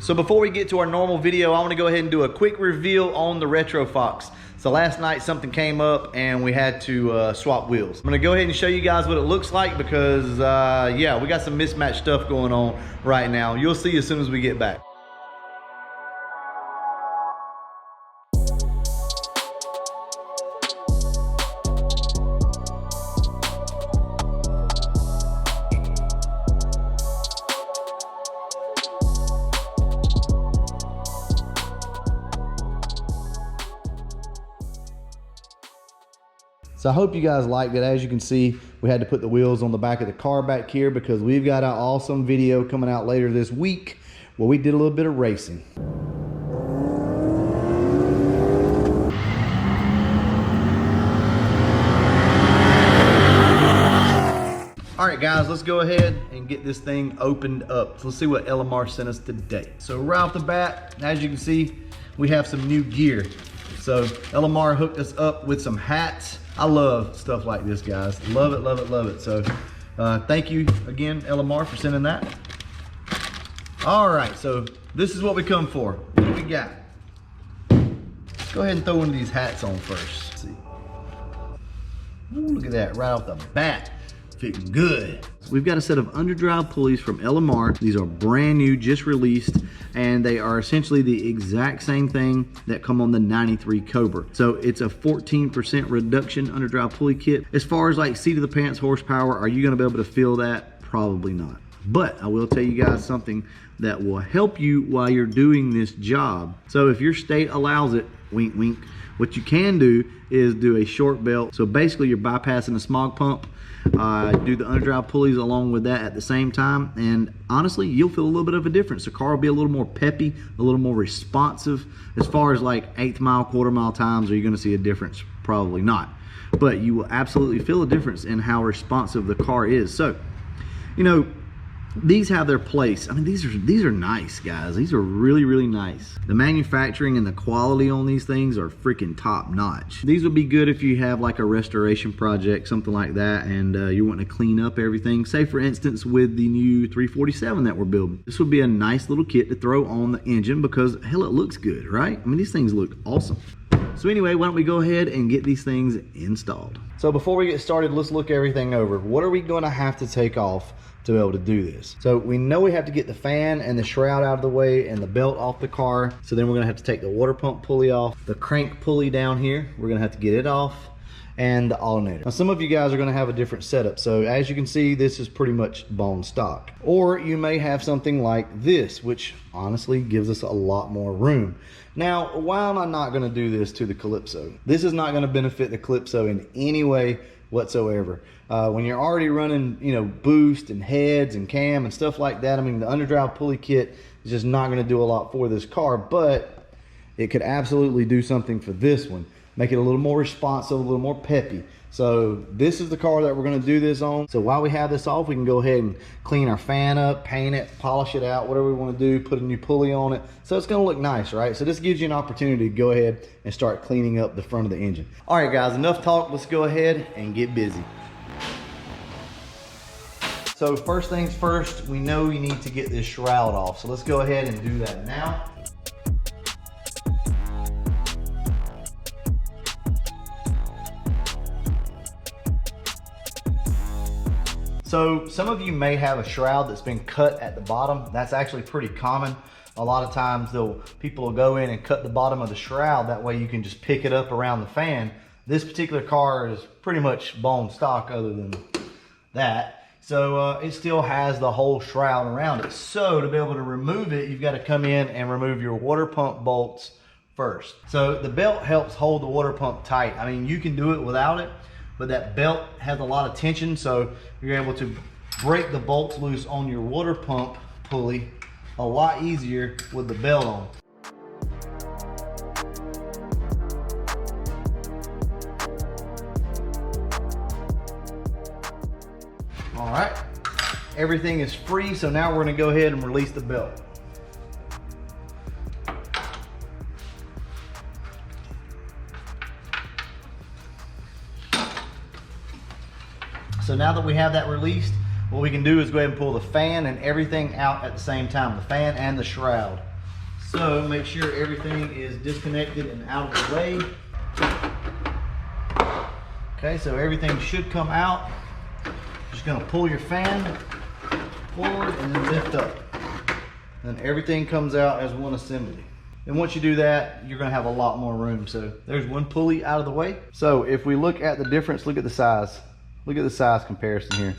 So before we get to our normal video, I want to go ahead and do a quick reveal on the Retro Fox. So last night something came up and we had to swap wheels. I'm gonna go ahead and show you guys what it looks like because yeah, we got some mismatched stuff going on right now. You'll see as soon as we get back. So I hope you guys liked it. As you can see, we had to put the wheels on the back of the car back here because we've got an awesome video coming out later this week where we did a little bit of racing. All right, guys, let's go ahead and get this thing opened up. So let's see what LMR sent us today. So right off the bat, as you can see, we have some new gear. So LMR hooked us up with some hats. I love stuff like this, guys. Love it, love it, love it. So thank you again, LMR, for sending that. All right, so this is what we come for. What do we got? Let's go ahead and throw one of these hats on first. Let's see. Ooh, look at that, right off the bat. Fitting good. We've got a set of underdrive pulleys from LMR. These are brand new, just released, and they are essentially the exact same thing that come on the 93 Cobra. So it's a 14% reduction underdrive pulley kit. As far as like seat of the pants horsepower, are you gonna be able to feel that? Probably not. But I will tell you guys something that will help you while you're doing this job. So if your state allows it, wink, wink, what you can do is do a short belt. So basically you're bypassing the smog pump. Do the underdrive pulleys along with that at the same time, and honestly you'll feel a little bit of a difference. The car will be a little more peppy, a little more responsive. As far as like 1/8 mile, 1/4 mile times, are you going to see a difference? Probably not, but you will absolutely feel a difference in how responsive the car is. So you know, these have their place. I mean, these are nice, guys. These are really, really nice. The manufacturing and the quality on these things are freaking top notch. These would be good if you have like a restoration project, something like that, and you want to clean up everything. Say for instance with the new 347 that we're building. This would be a nice little kit to throw on the engine because hell, it looks good, right? I mean, these things look awesome. So anyway, why don't we go ahead and get these things installed. So before we get started, let's look everything over. What are we going to have to take off to be able to do this? So we know we have to get the fan and the shroud out of the way and the belt off the car. So then we're gonna have to take the water pump pulley off, the crank pulley down here, we're gonna have to get it off, and the alternator. Now some of you guys are gonna have a different setup. So as you can see, this is pretty much bone stock. Or you may have something like this, which honestly gives us a lot more room. Now, why am I not gonna do this to the Calypso? This is not gonna benefit the Calypso in any way whatsoever. When you're already running, you know, boost and heads and cam and stuff like that, I mean, the underdrive pulley kit is just not going to do a lot for this car, but it could absolutely do something for this one. Make it a little more responsive, a little more peppy. So this is the car that we're going to do this on. So while we have this off, we can go ahead and clean our fan up, paint it, polish it out, whatever we want to do, put a new pulley on it. So it's going to look nice, right? So this gives you an opportunity to go ahead and start cleaning up the front of the engine. All right, guys, enough talk. Let's go ahead and get busy. So first things first, we know you need to get this shroud off. So let's go ahead and do that now. So some of you may have a shroud that's been cut at the bottom. That's actually pretty common. A lot of times people will go in and cut the bottom of the shroud. That way you can just pick it up around the fan. This particular car is pretty much bone stock other than that. So it still has the whole shroud around it. So to be able to remove it, you've got to come in and remove your water pump bolts first. So the belt helps hold the water pump tight. I mean, you can do it without it, but that belt has a lot of tension. So you're able to break the bolts loose on your water pump pulley a lot easier with the belt on. All right, everything is free, so now we're gonna go ahead and release the belt. So now that we have that released, what we can do is go ahead and pull the fan and everything out at the same time, the fan and the shroud. So make sure everything is disconnected and out of the way. Okay, so everything should come out. Just gonna pull your fan forward and then lift up. And everything comes out as one assembly. And once you do that, you're gonna have a lot more room. So there's one pulley out of the way. So if we look at the difference, look at the size. Look at the size comparison here.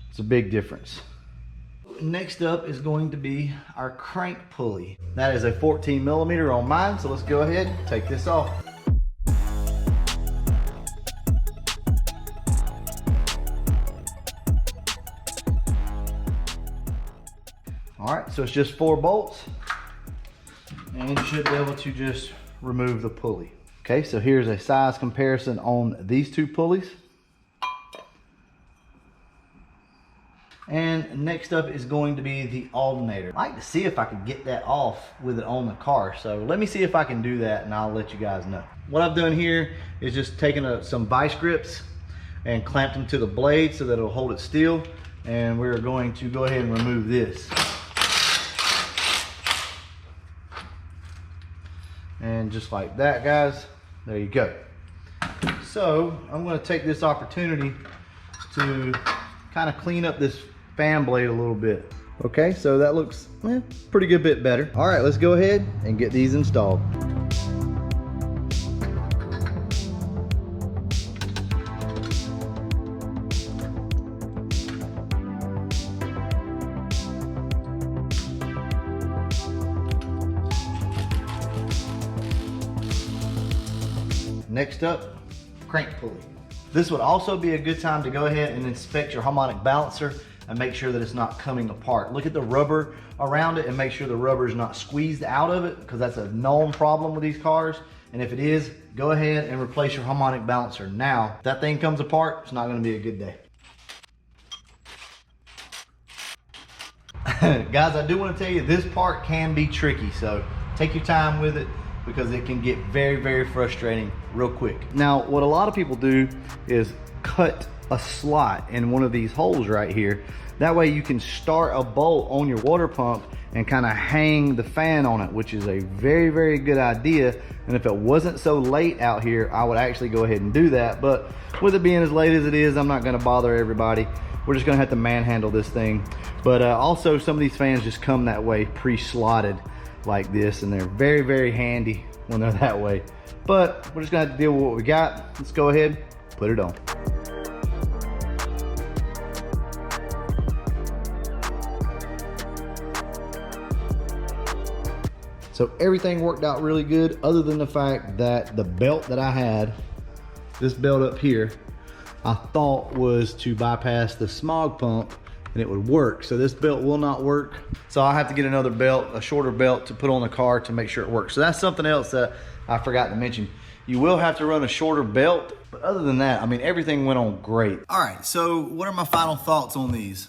It's a big difference. Next up is going to be our crank pulley. That is a 14 millimeter on mine. So let's go ahead and take this off. All right, so it's just 4 bolts, and you should be able to just remove the pulley. Okay, so here's a size comparison on these 2 pulleys. And next up is going to be the alternator. I'd like to see if I can get that off with it on the car. So let me see if I can do that, and I'll let you guys know. What I've done here is just taken some vice grips and clamped them to the blade so that it'll hold it still. And we're going to go ahead and remove this. And just like that, guys, there you go. So I'm going to take this opportunity to kind of clean up this fan blade a little bit. Okay, so that looks pretty good bit better. All right, let's go ahead and get these installed. Next up, crank pulley. This would also be a good time to go ahead and inspect your harmonic balancer and make sure that it's not coming apart. Look at the rubber around it and make sure the rubber is not squeezed out of it, because that's a known problem with these cars. And if it is, go ahead and replace your harmonic balancer now. If that thing comes apart, it's not going to be a good day. Guys, I do want to tell you, this part can be tricky, so take your time with it, because it can get very, very frustrating real quick. Now, what a lot of people do is cut a slot in one of these holes right here. That way you can start a bolt on your water pump and kind of hang the fan on it, which is a very, very good idea. And if it wasn't so late out here, I would actually go ahead and do that. But with it being as late as it is, I'm not gonna bother everybody. We're just gonna have to manhandle this thing. But also, some of these fans just come that way pre-slotted like this, and they're very, very handy when they're that way. But we're just gonna have to deal with what we got. Let's go ahead, put it on. So everything worked out really good, other than the fact that the belt that I had, this belt up here, I thought was to bypass the smog pump and it would work. So this belt will not work. So I'll have to get another belt, a shorter belt, to put on the car to make sure it works. So that's something else that I forgot to mention. You will have to run a shorter belt, but other than that, I mean, everything went on great. All right, so what are my final thoughts on these?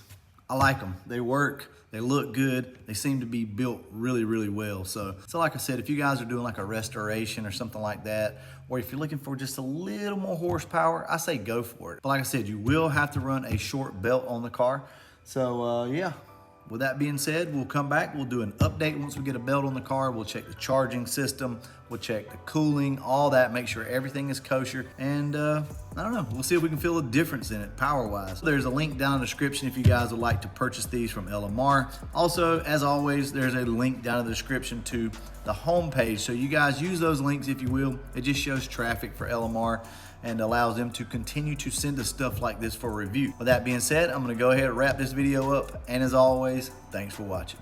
I like them, they work, they look good, they seem to be built really, really well. So like I said, if you guys are doing like a restoration or something like that, or if you're looking for just a little more horsepower, I say go for it. But like I said, you will have to run a short belt on the car. So yeah, with that being said, we'll come back, we'll do an update once we get a belt on the car. We'll check the charging system, we'll check the cooling, all that, make sure everything is kosher. And I don't know, we'll see if we can feel a difference in it power-wise. There's a link down in the description if you guys would like to purchase these from LMR. Also, as always, there's a link down in the description to the homepage. So you guys use those links if you will. It just shows traffic for LMR and allows them to continue to send us stuff like this for review. With that being said, I'm gonna go ahead and wrap this video up. And as always, thanks for watching.